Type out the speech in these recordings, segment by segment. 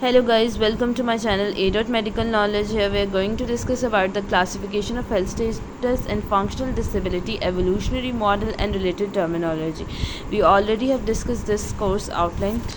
Hello guys, welcome to my channel Medical Knowledge. Here we are going to discuss about the classification of health status and functional disability, evolutionary model and related terminology. We already have discussed this course outlined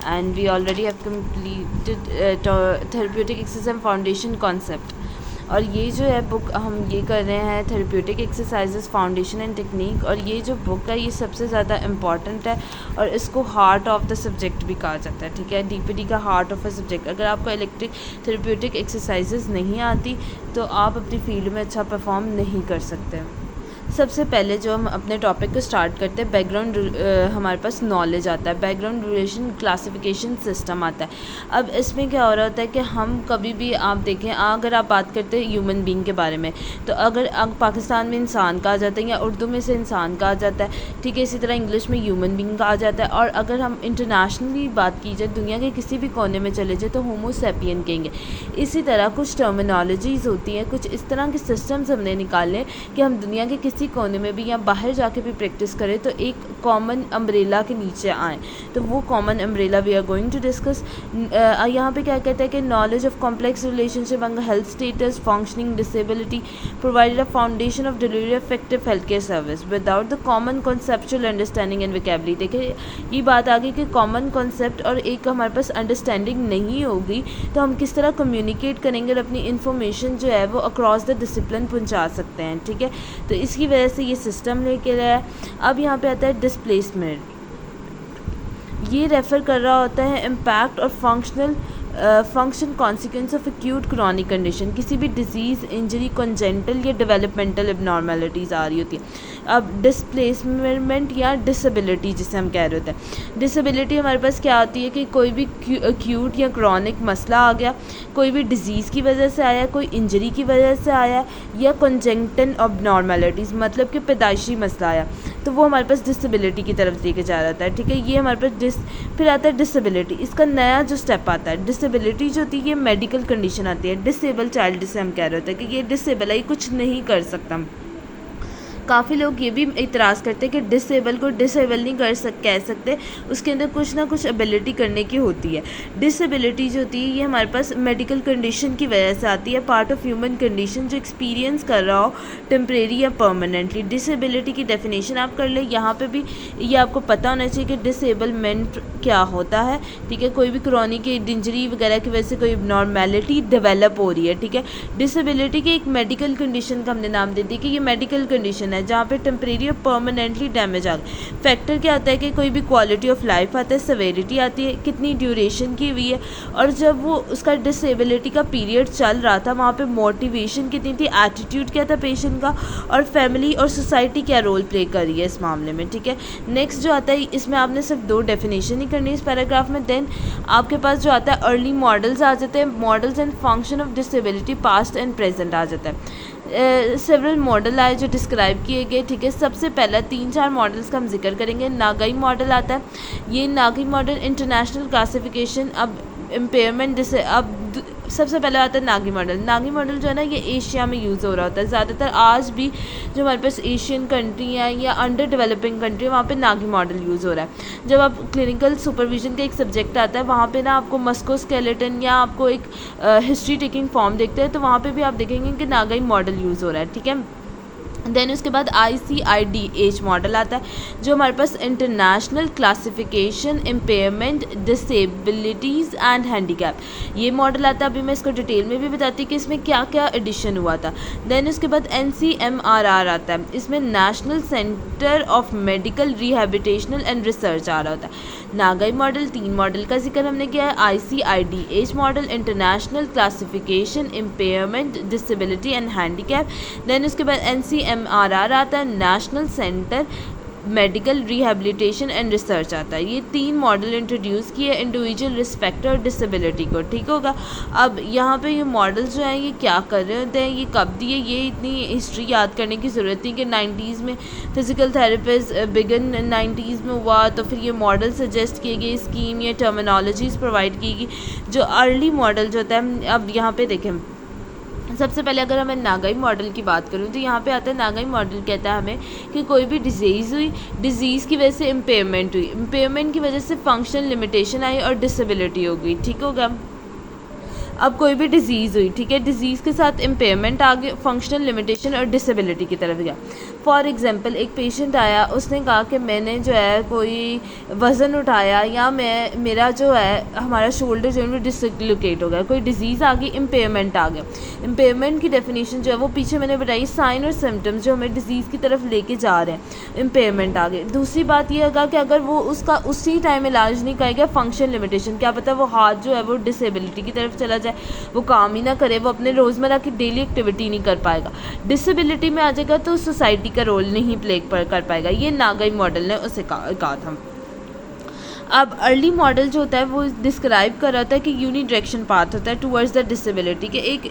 and we already have completed therapeutic exercise foundation concept. और ये जो है book हम ये कर रहे हैं therapeutic exercises foundation and technique, और ये जो बुक है ये सबसे ज़्यादा इम्पॉर्टेंट है और इसको हार्ट ऑफ द सब्जेक्ट भी कहा जाता है। ठीक है, डीपीडी का हार्ट ऑफ अ सब्जेक्ट। अगर आपको इलेक्ट्रिक थेरेप्यूटिक एक्सरसाइजेस नहीं आती तो आप अपनी फील्ड में अच्छा परफॉर्म नहीं कर सकते। सबसे पहले जो हम अपने टॉपिक को स्टार्ट करते हैं, बैकग्राउंड हमारे पास नॉलेज आता है, बैकग्राउंड रिलेशन क्लासिफिकेशन सिस्टम आता है। अब इसमें क्या हो रहा होता है कि हम कभी भी आप देखें, अगर आप बात करते हैं ह्यूमन बीइंग के बारे में, तो अगर पाकिस्तान में इंसान कहा जाता है या उर्दू में से इंसान कहा जाता है, ठीक है, इसी तरह इंग्लिश में ह्यूमन बीइंग कहा जाता है। और अगर हम इंटरनेशनली बात की जाए, दुनिया के किसी भी कोने में चले जाए तो होमो सैपियन कहेंगे। इसी तरह कुछ टर्मिनोलॉजीज़ होती हैं, कुछ इस तरह के सिस्टम्स हमने निकाले कि हम दुनिया के किसी कोने में भी या बाहर जाके भी प्रैक्टिस करें तो एक कॉमन अम्ब्रेला के नीचे आएँ। तो वो common umbrella we are going to discuss. यहाँ पे क्या कहता है कि knowledge of complex relationship among health status functioning disability provided a foundation of delivery effective health care service without the common conceptual understanding and vocabulary. देखिए ये बात आ गई कि कॉमन कॉन्सेप्ट और एक हमारे पास अंडरस्टैंडिंग नहीं होगी तो हम किस तरह कम्युनिकेट करेंगे और अपनी इन्फॉर्मेशन जो है वो अक्रॉस द डिसिप्लिन पहुँचा सकते हैं। ठीक है, तो इसकी वजह से ये सिस्टम लेके आया है। अब यहाँ पे आता है डिस्प्लेसमेंट। ये रेफ़र कर रहा होता है इम्पैक्ट और function consequence of acute chronic condition, किसी भी डिजीज़ इंजरी कॉन्जेंटल या डेवलपमेंटल एबनॉर्मेलिटीज़ आ रही होती है। अब डिस्प्लेसमेंट या डिसेबिलिटी जिसे हम कह रहे होते हैं, डिसेबिलिटी हमारे पास क्या आती है कि कोई भी एक्यूट या क्रॉनिक मसला आ गया, कोई भी डिज़ीज़ की वजह से आया, कोई इंजरी की वजह से आया या कॉन्जेंटल एबनॉर्मेलिटीज़ मतलब कि पैदाइशी मसला आया, तो वो हमारे पास डिसेबिलिटी की तरफ लेके जा रहा है। ठीक है, ये हमारे पास फिर आता है डिसेबिलिटी। इसका नया जो स्टेप आता है, डिसेबिलिटी जो होती है ये मेडिकल कंडीशन आती है। डिसेबल चाइल्ड जिसे हम कह रहे होते हैं कि ये डिसेबल है, ये कुछ नहीं कर सकता। काफ़ी लोग ये भी इतराज़ करते हैं कि डिसेबल को डिसेबल नहीं कह सकते, उसके अंदर कुछ ना कुछ एबिलिटी करने की होती है। डिसेबिलिटी जो होती है ये हमारे पास मेडिकल कंडीशन की वजह से आती है, पार्ट ऑफ ह्यूमन कंडीशन जो एक्सपीरियंस कर रहा हो टेम्परेरी या परमानेंटली। डिसेबिलिटी की डेफिनेशन आप कर लें, यहाँ पे भी ये आपको पता होना चाहिए कि डिसेबलमेंट क्या होता है। ठीक है, कोई भी क्रॉनिक इंजरी वगैरह की वजह से कोई नॉर्मेलिटी डेवलप हो रही है। ठीक है, डिसेबिलिटी की एक मेडिकल कंडीशन का हमने नाम दे दिया कि ये मेडिकल कंडीशन है जहाँ पे टेम्परेरी और परमानेंटली डैमेज आ गया। फैक्टर क्या आता है कि कोई भी क्वालिटी ऑफ लाइफ आता है, सेवेरिटी आती है, कितनी ड्यूरेशन की हुई है, और जब वो उसका डिसेबिलिटी का पीरियड चल रहा था वहाँ पे मोटिवेशन कितनी थी, एटीट्यूड क्या था पेशेंट का, और फैमिली और सोसाइटी क्या रोल प्ले कर रही है इस मामले में। ठीक है, नेक्स्ट जो आता है इसमें आपने सिर्फ 2 डेफिनेशन ही करनी है इस पैराग्राफ में। देन आपके पास जो आता है अर्ली मॉडल्स आ जाते हैं, models and function of disability past and present आ जाता है। सेवरल मॉडल आए जो डिस्क्राइब किए गए। ठीक है, सबसे पहला 3-4 मॉडल्स का हम जिक्र करेंगे। नागाई मॉडल आता है, ये नागाई मॉडल इंटरनेशनल क्लासिफिकेशन। अब इम्पेयरमेंट जैसे अब सबसे पहले आता है नागी मॉडल। नागी मॉडल जो है ना ये एशिया में यूज़ हो रहा होता है ज़्यादातर। आज भी जो हमारे पास एशियन कंट्री है या अंडर डेवलपिंग कंट्री वहाँ पे नागी मॉडल यूज़ हो रहा है। जब आप क्लिनिकल सुपरविजन का एक सब्जेक्ट आता है वहाँ पे ना आपको मस्कोस्केलेटन या आपको एक हिस्ट्री टेकिंग फॉर्म देखते हैं तो वहाँ पे भी आप देखेंगे कि नागाई मॉडल यूज़ हो रहा है। ठीक है, देन उसके बाद ICIDH मॉडल आता है जो हमारे पास international classification impairment disabilities and handicap, ये मॉडल आता है। अभी मैं इसको डिटेल में भी बताती कि इसमें क्या क्या एडिशन हुआ था। देन उसके बाद NCMRR आता है, इसमें national centre of medical rehabilitational and research आ रहा होता है। नागाई मॉडल 3 मॉडल का जिक्र हमने किया है। ICIDH model international classification impairment disability and handicap. Then उसके बाद NCMRR आता है, national center medical rehabilitation and research आता है। ये 3 मॉडल इंट्रोड्यूस किए इंडिविजुअल रिस्पेक्ट और डिसेबिलिटी को। ठीक होगा, अब यहाँ पे ये मॉडल जो हैं ये क्या कर रहे होते हैं, ये कब दिए, ये इतनी हिस्ट्री याद करने की ज़रूरत नहीं कि 90s में फिज़िकल थेरेपिस्ट बिगिन 90s में हुआ तो फिर ये मॉडल सजेस्ट किए गए, स्कीम या टर्मिनोलॉजीज़ प्रोवाइड की गई जो अर्ली मॉडल जो होता है। अब यहाँ पे देखें सबसे पहले अगर मैं नागाई मॉडल की बात करूँ तो यहाँ पे आता है, नागाई मॉडल कहता है हमें कि कोई भी डिजीज़ हुई, डिजीज़ की वजह से इम्पेयरमेंट हुई, इम्पेयरमेंट की वजह से फंक्शनल लिमिटेशन आई और डिसेबिलिटी हो गई। ठीक होगा। अब कोई भी डिजीज़ हुई, ठीक है, डिजीज़ के साथ इम्पेयरमेंट आ गए, फंक्शनल लिमिटेशन और डिसेबिलिटी की तरफ गया। फॉर एग्जांपल एक पेशेंट आया, उसने कहा कि मैंने जो है कोई वज़न उठाया या मेरा जो है हमारा शोल्डर जो है डिसलोकेट हो गया, कोई डिजीज़ आ गई, इम्पेयरमेंट आ गया। इम्पेयरमेंट की डेफिनेशन जो है वो पीछे मैंने बताई, साइन और सिम्टम्स जो हमें डिजीज़ की तरफ लेके जा रहे हैं, इम्पेयरमेंट आ गए। दूसरी बात ये होगा कि अगर वो उसका उसी टाइम इलाज नहीं करेगा, फंक्शन लिमिटेशन, क्या पता वो हाथ जो है वो डिसेबिलिटी की तरफ चला जाए, वो काम ही ना करे, वो अपने रोज़मर्रा की डेली एक्टिविटी नहीं कर पाएगा, डिसेबिलिटी में आ जाएगा, तो सोसाइटी का रोल नहीं प्ले कर पाएगा। ये नागाई मॉडल ने उसे कहा था। अब अर्ली मॉडल जो होता है वो डिस्क्राइब कर रहा था कि यूनिडायरेक्शन पाथ होता है टुवर्ड्स द डिसेबिलिटी, के एक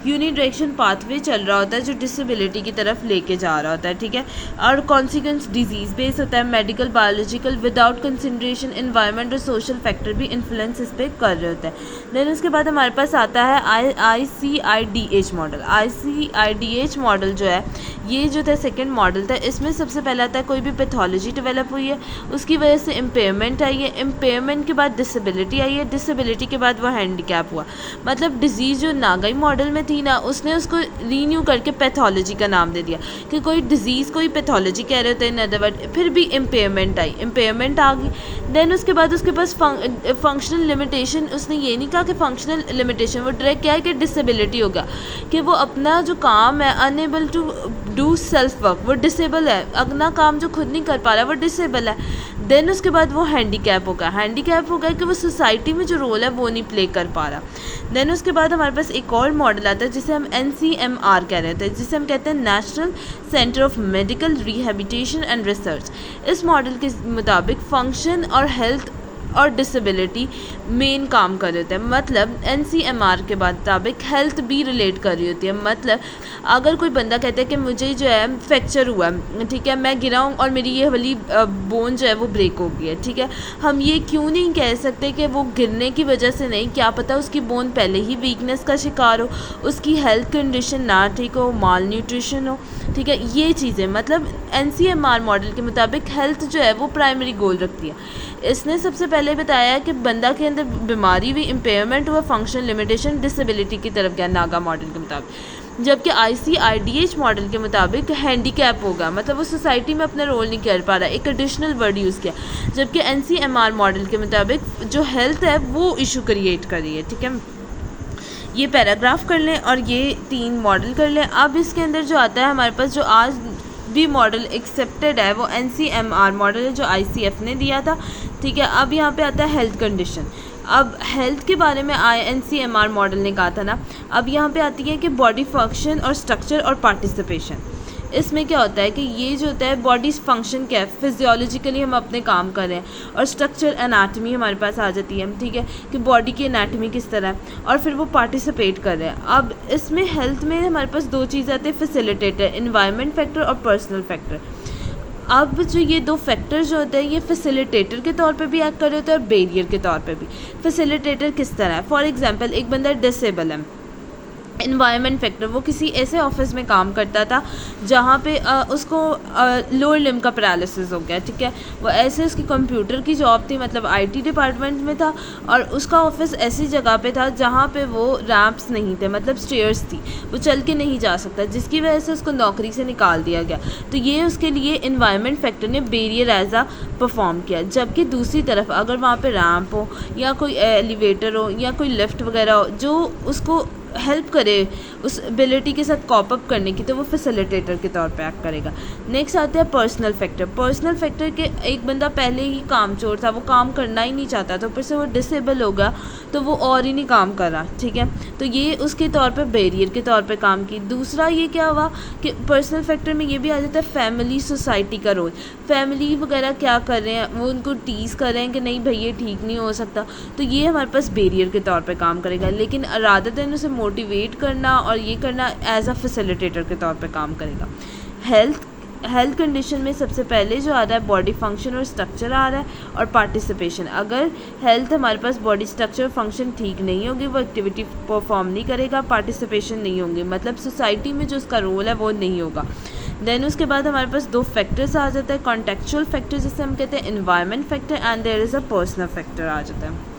यूनिडायरेक्शन पाथवे चल रहा होता है जो डिसेबिलिटी की तरफ लेके जा रहा होता है। ठीक है। और कॉन्सिक्वेंस डिजीज़ बेस होता है, medical, biological, without consideration environment और सोशल फैक्टर भी इन्फ्लुएंस इस पर कर रहे होते हैं। देन उसके बाद हमारे पास आता है ICIDH मॉडल। ICIDH मॉडल जो है ये जो था सेकेंड मॉडल था, इसमें सबसे पहला आता है कोई भी पैथोलॉजी डेवलप हुई है, उसकी वजह से इम्पेयरमेंट आई है, इम्पेयरमेंट के बाद डिसेबिलिटी आई है, डिसेबिलिटी के बाद वो हैंडीकैप हुआ। मतलब डिजीज़ जो नागाई मॉडल में थी ना, उसने उसको रीन्यू करके पैथोलॉजी का नाम दे दिया कि कोई डिजीज़ कोई पैथोलॉजी कह रहे होते हैं इन अदर वर्ड। फिर भी इम्पेयरमेंट आई, इम्पेयरमेंट आ गई। देन उसके बाद उसके पास फंक्शनल लिमिटेशन, उसने ये नहीं कहा कि फंक्शनल लिमिटेशन, वो डायरेक्ट क्या है कि डिसेबिलिटी हो गया, कि वो अपना जो काम है unable to do self work, वो डिसेबल है, अपना काम जो खुद नहीं कर पा रहा है वो डिसेबल है। देन उसके बाद वो हैंडीकैप हो गया, हैंडीकैप हो गया कि वो सोसाइटी में जो रोल है वो नहीं प्ले कर पा रहा। देन उसके बाद हमारे पास एक और मॉडल आता है जिसे हम NCMR कह रहे थे, जिसे हम कहते हैं national centre of medical rehabilitation and research. इस मॉडल के मुताबिक फंक्शन और हेल्थ और डिसेबिलिटी मेन काम कर रहे होते हैं। मतलब NCMR के मुताबिक हेल्थ भी रिलेट कर रही होती है। मतलब अगर कोई बंदा कहता है कि मुझे जो है फ्रैक्चर हुआ है, ठीक है, मैं गिरा हूँ और मेरी ये वाली बोन जो है वो ब्रेक हो गई है, ठीक है, हम ये क्यों नहीं कह सकते कि वो गिरने की वजह से नहीं, क्या पता उसकी बोन पहले ही वीकनेस का शिकार हो, उसकी हेल्थ कंडीशन ना ठीक हो, माल न्यूट्रिशन हो, ठीक है, ये चीज़ें। मतलब NCMR मॉडल के मुताबिक हेल्थ जो है वो प्राइमरी गोल रखती है। इसने सबसे पहले बताया कि बंदा के अंदर बीमारी हुई, इम्पेयरमेंट हुआ, फंक्शन लिमिटेशन, डिसेबिलिटी की तरफ गया नागा मॉडल के मुताबिक। जबकि ICIDH मॉडल के मुताबिक हैंडीकैप होगा, मतलब वो सोसाइटी में अपना रोल नहीं कर पा रहा, एक एडिशनल वर्ड यूज़ किया। जबकि NCMR मॉडल के मुताबिक जो हेल्थ है वो इशू क्रिएट कर रही है। ठीक है, ये पैराग्राफ कर लें और ये 3 मॉडल कर लें। अब इसके अंदर जो आता है हमारे पास, जो आज भी मॉडल एक्सेप्टेड है वो NCMR मॉडल है जो ICF ने दिया था। ठीक है, अब यहाँ पे आता है हेल्थ कंडीशन। अब हेल्थ के बारे में NCMR मॉडल ने कहा था ना, अब यहाँ पे आती है कि बॉडी फंक्शन और स्ट्रक्चर और पार्टिसिपेशन। इसमें क्या होता है कि ये जो होता है बॉडी फंक्शन क्या है, फिजियोलॉजिकली हम अपने काम कर रहे हैं, और स्ट्रक्चर एनाटमी हमारे पास आ जाती है, ठीक है, कि बॉडी की एनाटमी किस तरह है, और फिर वो पार्टिसिपेट कर रहे हैं। अब इसमें हेल्थ में हमारे पास 2 चीज़ें आती है, फैसिलिटेटर, इन्वायरमेंट फैक्टर और पर्सनल फैक्टर। अब जो ये 2 फैक्टर जो होते हैं ये फैसिलिटेटर के तौर पे भी एक्ट कर रहे होते हैं और बैरियर के तौर पे भी। फैसिलिटेटर किस तरह है, फॉर एग्जांपल एक बंदा डिसेबल है, इन्वायरमेंट फैक्टर, वो किसी ऐसे ऑफिस में काम करता था जहाँ पे उसको लोअर लिम्ब का पैरालिसिस हो गया, ठीक है, वो ऐसे उसकी कंप्यूटर की जॉब थी, मतलब IT डिपार्टमेंट में था, और उसका ऑफिस ऐसी जगह पे था जहाँ पे वो रैंप्स नहीं थे, मतलब स्टेयर्स थी, वो चल के नहीं जा सकता, जिसकी वजह से उसको नौकरी से निकाल दिया गया। तो ये उसके लिए इन्वायरमेंट फैक्टर ने बैरियर एज आ परफॉर्म किया। जबकि दूसरी तरफ अगर वहाँ पे रैंप हो या कोई एलिवेटर हो या कोई लिफ्ट वगैरह हो जो उसको हेल्प करे उस एबिलिटी के साथ कॉप अप करने की, तो वो फैसिलिटेटर के तौर पे एक्ट करेगा। नेक्स्ट आता है पर्सनल फैक्टर। पर्सनल फैक्टर के एक बंदा पहले ही कामचोर था, वो काम करना ही नहीं चाहता, तो ऊपर से वो डिसेबल होगा तो वो और ही नहीं काम कर रहा, ठीक है, तो ये उसके तौर पे बैरियर के तौर पे काम की। दूसरा ये क्या हुआ कि पर्सनल फैक्टर में ये भी आ जाता है फैमिली, सोसाइटी का रोल, फैमिली वगैरह क्या कर रहे हैं, वो उनको टीज़ कर रहे हैं कि नहीं भाई ये ठीक नहीं हो सकता, तो ये हमारे पास बैरियर के तौर पे काम करेगा। लेकिन रादर देन उसे मोटिवेट करना और ये करना एज अ फैसिलिटेटर के तौर पे काम करेगा। हेल्थ हेल्थ कंडीशन में सबसे पहले जो आ रहा है बॉडी फंक्शन और स्ट्रक्चर आ रहा है और पार्टिसिपेशन। अगर हेल्थ हमारे पास बॉडी स्ट्रक्चर फंक्शन ठीक नहीं होगी, वो एक्टिविटी परफॉर्म नहीं करेगा, पार्टिसिपेशन नहीं होंगी, मतलब सोसाइटी में जो उसका रोल है वो नहीं होगा। देन उसके बाद हमारे पास दो फैक्टर्स आ जाते हैं, कॉन्टेक्चुअल फैक्टर जिसे हम कहते हैं, environment factor and there is a personal factor आ जाता है।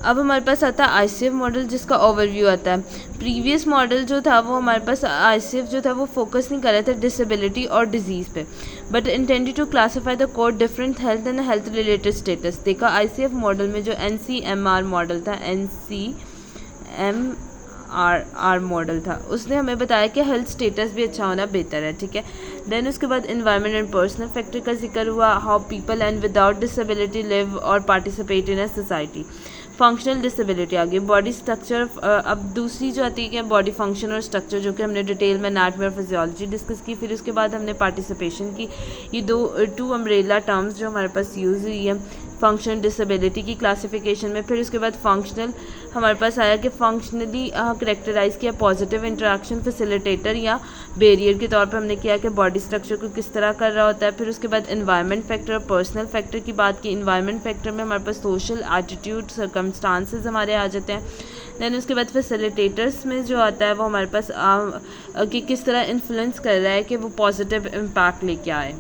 अब हमारे पास आता है आईसीएफ मॉडल जिसका ओवरव्यू आता है। प्रीवियस मॉडल जो था वो हमारे पास आईसीएफ जो था वो फोकस नहीं कर रहा था डिसेबिलिटी और डिजीज़ पे, but intended to classify the code different health and health related status. देखा आईसीएफ मॉडल में जो एनसीएमआर मॉडल था, एनसीएमआर मॉडल था, उसने हमें बताया कि हेल्थ स्टेटस भी अच्छा होना बेहतर है, ठीक है। देन उसके बाद इन्वायरमेंट एंड पर्सनल फैक्टर का जिक्र हुआ, how people and without disability live और participate in a society. Functional disability आ गई, बॉडी स्ट्रक्चर। अब दूसरी जो आती है क्या, बॉडी फंक्शन और स्ट्रक्चर, जो कि हमने डिटेल में एनाटॉमी और फिजियोलॉजी डिस्कस की। फिर उसके बाद हमने पार्टिसिपेशन की। ये टू अम्ब्रेला टर्म्स जो हमारे पास यूज़ हुई है फंक्शन डिसेबिलिटी की क्लासिफिकेशन में। फिर उसके बाद फंक्शनल हमारे पास आया कि फंक्शनली करेक्टराइज किया पॉजिटिव इंटरेक्शन फैसिलिटेटर या बैरियर के तौर पे हमने किया कि बॉडी स्ट्रक्चर को किस तरह कर रहा होता है। फिर उसके बाद एनवायरनमेंट फैक्टर और पर्सनल फैक्टर की बात की। एनवायरनमेंट फैक्टर में हमारे पास सोशल एटीट्यूड सर्कमस्टांसेस हमारे आ जाते हैं। दैन उसके बाद फैसिलिटेटर्स में जो आता है वो हमारे पास कि किस तरह इन्फ्लुएंस कर रहा है कि वो पॉजिटिव इम्पैक्ट लेके आए।